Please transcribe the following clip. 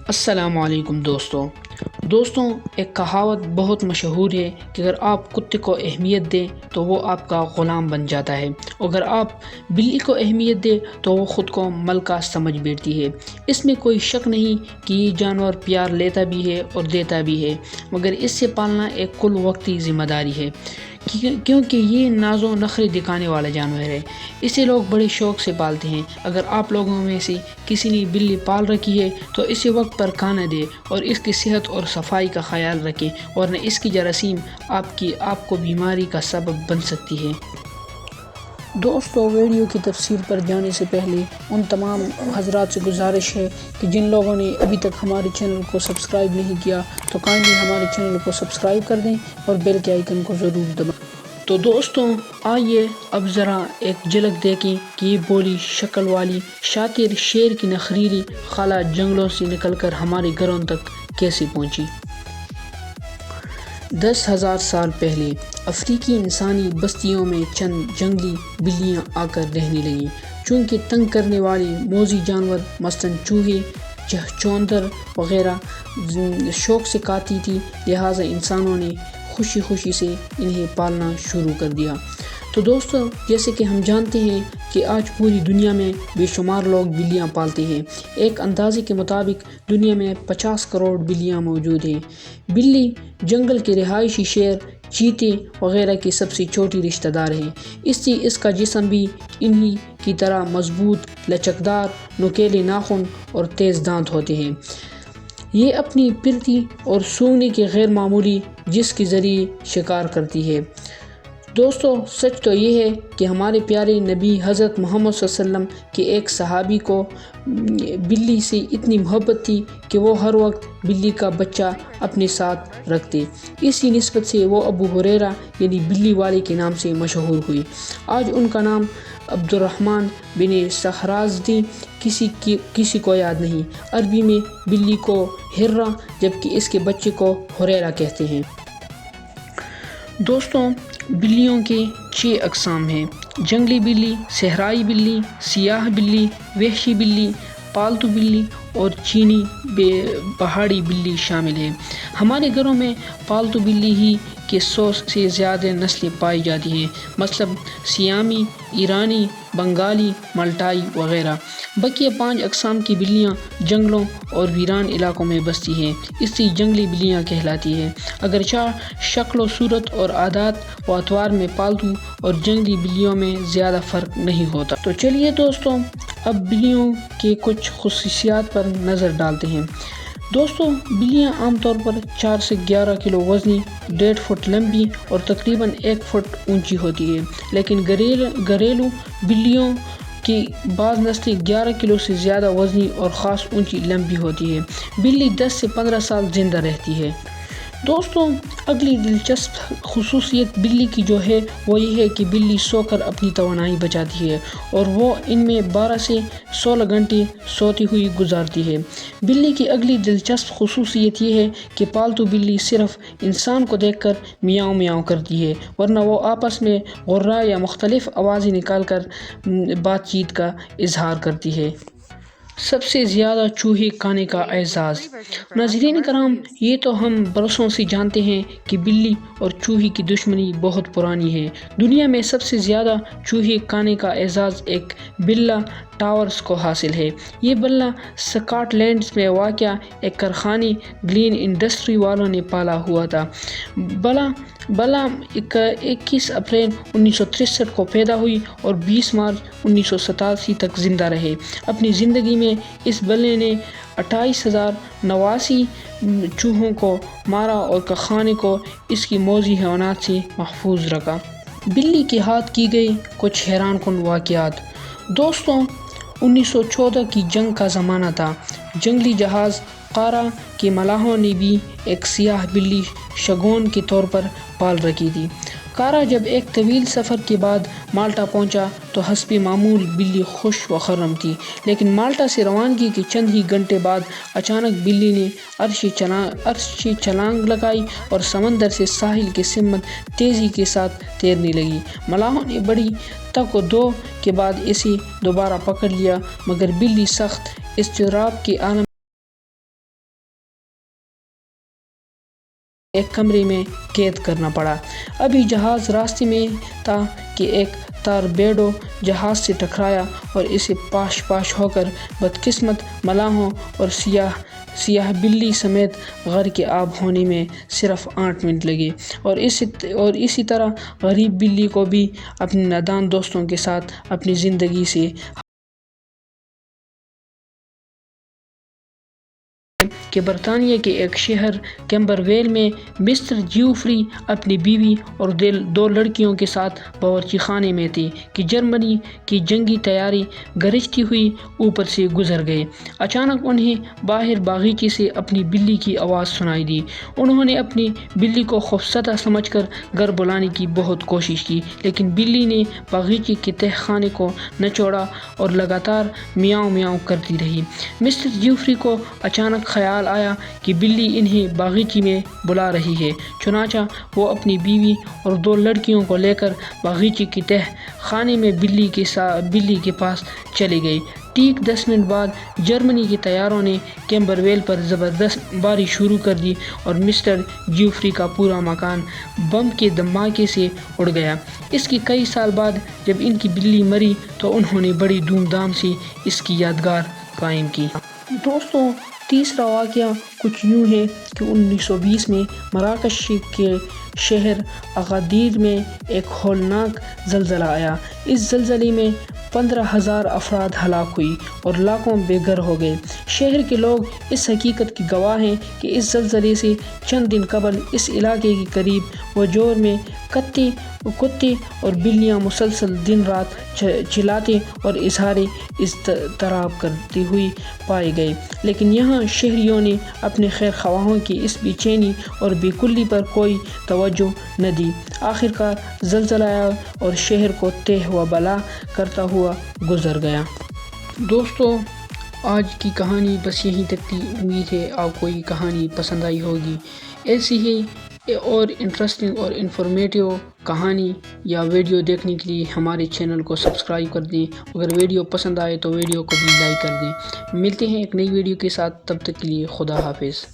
السلام علیکم دوستوں، ایک کہاوت بہت مشہور ہے کہ اگر آپ کتے کو اہمیت دیں تو وہ آپ کا غلام بن جاتا ہے، اگر آپ بلی کو اہمیت دیں تو وہ خود کو ملکہ سمجھ بیٹھتی ہے۔ اس میں کوئی شک نہیں کہ یہ جانور پیار لیتا بھی ہے اور دیتا بھی ہے، مگر اس سے پالنا ایک کل وقتی ذمہ داری ہے، کیونکہ یہ ناز و نخرے دکھانے والا جانور ہے۔ اسے لوگ بڑے شوق سے پالتے ہیں۔ اگر آپ لوگوں میں سے کسی نے بلی پال رکھی ہے تو اسے وقت پر کھانا دے اور اس کی صحت اور صفائی کا خیال رکھیں، ورنہ اس کی جراثیم آپ کو بیماری کا سبب بن سکتی ہے۔ دوستو، ویڈیو کی تفصیل پر جانے سے پہلے ان تمام حضرات سے گزارش ہے کہ جن لوگوں نے ابھی تک ہمارے چینل کو سبسکرائب نہیں کیا تو کائنڈلی ہمارے چینل کو سبسکرائب کر دیں اور بیل کے آئیکن کو ضرور دبائیں۔ تو دوستوں، آئیے اب ذرا ایک جھلک دیکھیں کہ یہ بولی شکل والی شاطر شیر کی نخریلی خالہ جنگلوں سے نکل کر ہمارے گھروں تک کیسے پہنچی۔ 10,000 سال پہلے افریقی انسانی بستیوں میں چند جنگلی بلیاں آ کر رہنے لگیں۔ چونکہ تنگ کرنے والے موذی جانور مثلاً چوہے، چوندر وغیرہ شوق سے کھاتی تھی، لہٰذا انسانوں نے خوشی سے انہیں پالنا شروع کر دیا۔ تو دوستو، جیسے کہ ہم جانتے ہیں کہ آج پوری دنیا میں بے شمار لوگ بلیاں پالتے ہیں۔ ایک اندازے کے مطابق دنیا میں 50 کروڑ بلیاں موجود ہیں۔ بلی جنگل کے رہائشی شیر، چیتے وغیرہ کی سب سے چھوٹی رشتہ دار ہے، اس لیے اس کا جسم بھی انہی کی طرح مضبوط، لچکدار، نوکیلے ناخن اور تیز دانت ہوتے ہیں۔ یہ اپنی پھرتی اور سونگنے کے غیر معمولی جس کے ذریعے شکار کرتی ہے۔ دوستو، سچ تو یہ ہے کہ ہمارے پیارے نبی حضرت محمد صلی اللہ علیہ وسلم کے ایک صحابی کو بلی سے اتنی محبت تھی کہ وہ ہر وقت بلی کا بچہ اپنے ساتھ رکھتے۔ اسی نسبت سے وہ ابو ہریرہ یعنی بلی والے کے نام سے مشہور ہوئی۔ آج ان کا نام عبدالرحمن بن سخراوردی کسی کو یاد نہیں۔ عربی میں بلی کو ہرہ جبکہ اس کے بچے کو ہریرہ کہتے ہیں۔ دوستوں، بلیوں کے 6 اقسام ہیں: جنگلی بلی، صحرائی بلی، سیاہ بلی، وحشی بلی، پالتو بلی اور چینی پہاڑی بلی شامل ہیں۔ ہمارے گھروں میں پالتو بلی ہی کے 100 سے زیادہ نسلیں پائی جاتی ہیں، مثلاً سیامی، ایرانی، بنگالی، ملٹائی وغیرہ۔ بقیہ 5 اقسام کی بلیاں جنگلوں اور ویران علاقوں میں بستی ہیں، اس لیے جنگلی بلیاں کہلاتی ہیں۔ اگرچہ شکل و صورت اور عادات و اطوار میں پالتو اور جنگلی بلیوں میں زیادہ فرق نہیں ہوتا۔ تو چلیے دوستوں، اب بلیوں کے کچھ خصوصیات پر نظر ڈالتے ہیں۔ دوستوں، بلیاں عام طور پر 4 سے 11 کلو وزنی، 1.5 فٹ لمبی اور تقریباً 1 فٹ اونچی ہوتی ہیں، لیکن گھریلو بلیوں کی بعض نسلیں 11 کلو سے زیادہ وزنی اور خاص اونچی لمبی ہوتی ہیں۔ بلی 10 سے 15 سال زندہ رہتی ہے۔ دوستوں، اگلی دلچسپ خصوصیت بلی کی جو ہے وہ یہ ہے کہ بلی سو کر اپنی توانائی بچاتی ہے اور وہ ان میں 12 سے 16 گھنٹے سوتی ہوئی گزارتی ہے۔ بلی کی اگلی دلچسپ خصوصیت یہ ہے کہ پالتو بلی صرف انسان کو دیکھ کر میاؤں میاؤں کرتی ہے، ورنہ وہ آپس میں غرّا یا مختلف آوازیں نکال کر بات چیت کا اظہار کرتی ہے۔ سب سے زیادہ چوہے کھانے کا اعزاز۔ ناظرین کرام، یہ تو ہم برسوں سے جانتے ہیں کہ بلی اور چوہے کی دشمنی بہت پرانی ہے۔ دنیا میں سب سے زیادہ چوہے کھانے کا اعزاز ایک بلا ٹاورز کو حاصل ہے۔ یہ بلا سکاٹ لینڈ میں واقع ایک کارخانے گلین انڈسٹری والوں نے پالا ہوا تھا۔ بلا 21 اپریل 1963 کو پیدا ہوئی اور 20 مارچ 1987 تک زندہ رہے۔ اپنی زندگی میں اس بلے نے 28,089 چوہوں کو مارا اور کارخانے کو اس کی موذی حیوانات سے محفوظ رکھا۔ بلی کے ہاتھ کی گئی کچھ حیران کن واقعات۔ دوستوں، 1914 کی جنگ کا زمانہ تھا۔ جنگی جہاز قارا کے ملاحوں نے بھی ایک سیاہ بلی شگون کے طور پر پال رکھی تھی۔ قارا جب ایک طویل سفر کے بعد مالٹا پہنچا تو حسب معمول بلی خوش و خرم تھی، لیکن مالٹا سے روانگی کے چند ہی گھنٹے بعد اچانک بلی نے عرشی چھلانگ لگائی اور سمندر سے ساحل کی سمت تیزی کے ساتھ تیرنے لگی۔ ملاحوں نے بڑی تک و دو کے بعد اسے دوبارہ پکڑ لیا، مگر بلی سخت اضطراب کے عالم ایک کمرے میں قید کرنا پڑا۔ ابھی جہاز راستے میں تھا کہ ایک تاربیڈو جہاز سے ٹکرایا اور اسے پاش ہو کر بدقسمت ملاحوں اور سیاہ بلی سمیت غرق آب ہونے میں صرف 8 منٹ لگے، اور اسی طرح غریب بلی کو بھی اپنے نادان دوستوں کے ساتھ اپنی زندگی سے کہ برطانیہ کے ایک شہر کیمبرویل میں مسٹر جیوفری اپنی بیوی اور 2 لڑکیوں کے ساتھ باورچی خانے میں تھے کہ جرمنی کی جنگی طیارے گرجتی ہوئی اوپر سے گزر گئے۔ اچانک انہیں باہر باغیچے سے اپنی بلی کی آواز سنائی دی۔ انہوں نے اپنی بلی کو خوفزدہ سمجھ کر گھر بلانے کی بہت کوشش کی، لیکن بلی نے باغیچے کے تہہ خانے کو نہ چھوڑا اور لگاتار میاؤں میاؤں کرتی رہی۔ مسٹر جیوفری کو اچانک خیال آیا کہ بلی انہیں باغیچے میں بلا رہی ہے، چنانچہ وہ اپنی بیوی اور 2 لڑکیوں کو لے کر باغیچے کے تہہ خانے میں بلی کے پاس چلے گئے۔ ٹھیک 10 منٹ بعد جرمنی کے طیاروں نے کیمبرویل پر زبردست باری شروع کر دی اور مسٹر جیوفری کا پورا مکان بم کے دھماکے سے اڑ گیا۔ اس کے کئی سال بعد جب ان کی بلی مری تو انہوں نے بڑی دھوم دھام سے اس کی یادگار قائم کی۔ دوستوں، تیسرا واقعہ کچھ یوں ہے کہ 1920 میں مراکش کے شہر اغادیر میں ایک ہولناک زلزلہ آیا۔ اس زلزلے میں 15,000 افراد ہلاک ہوئی اور لاکھوں بے گھر ہو گئے۔ شہر کے لوگ اس حقیقت کے گواہ ہیں کہ اس زلزلے سے چند دن قبل اس علاقے کے قریب وجور میں کتے اور بلیاں مسلسل دن رات چلاتے اور اظہار اضطراب کرتے ہوئے پائے گئے، لیکن یہاں شہریوں نے اپنے خیر خواہوں کی اس بے چینی اور بے کلی پر کوئی توجہ نہ دی۔ آخرکار زلزلہ آیا اور شہر کو تہ و بلا کرتا ہوا گزر گیا۔ دوستو، آج کی کہانی بس یہیں تک تھی۔ امید ہے آپ کو یہ کہانی پسند آئی ہوگی۔ ایسی ہی اور انٹرسٹنگ اور انفارمیٹیو کہانی یا ویڈیو دیکھنے کے لیے ہمارے چینل کو سبسکرائب کر دیں۔ اگر ویڈیو پسند آئے تو ویڈیو کو بھی لائک کر دیں۔ ملتے ہیں ایک نئی ویڈیو کے ساتھ، تب تک کے لیے خدا حافظ۔